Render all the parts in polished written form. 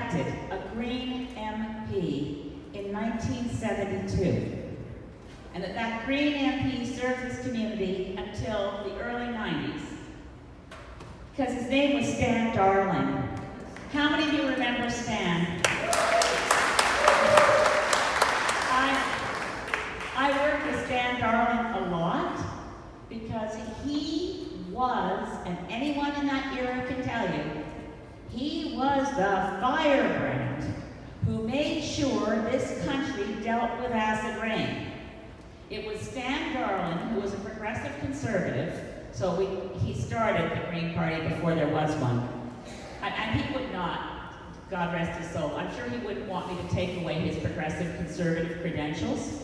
elected a Green MP in 1972. And that Green MP served his community until the early 90s. Because his name was Stan Darling. How many of you remember Stan? I worked with Stan Darling a lot because he was, and anyone in that era can tell you, he was the firebrand who made sure this country dealt with acid rain. It was Stan Darling, who was a progressive conservative, so he started the Green Party before there was one. And he would not, God rest his soul, I'm sure he wouldn't want me to take away his progressive conservative credentials,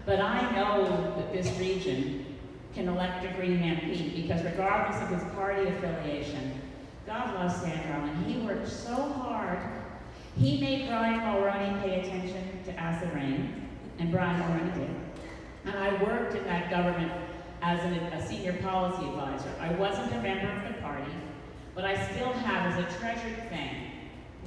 but I know that this region can elect a Green MP because regardless of his party affiliation, God loves Stan Darling. He worked so hard. He made Brian Mulroney pay attention to acid rain, and Brian Mulroney did. And I worked in that government as a senior policy advisor. I wasn't a member of the party, but I still have as a treasured thing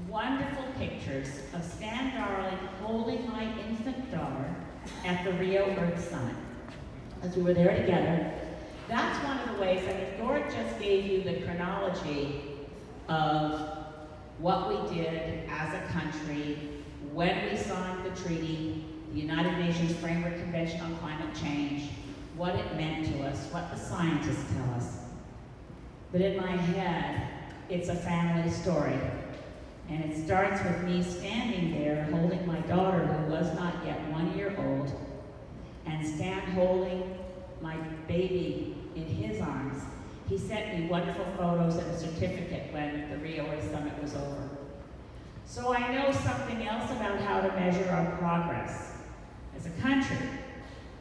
wonderful pictures of Stan Darling holding my infant daughter at the Rio Earth Summit. As we were there together, that's one of the ways, I mean, Gord just gave you the chronology of what we did as a country when we signed the treaty, the United Nations Framework Convention on Climate Change, what it meant to us, what the scientists tell us. But in my head, it's a family story. And it starts with me standing there holding my daughter, who was not yet 1 year old, and Stan holding my baby in his arms. He sent me wonderful photos and a certificate when the Rio Earth Summit was over. So I know something else about how to measure our progress.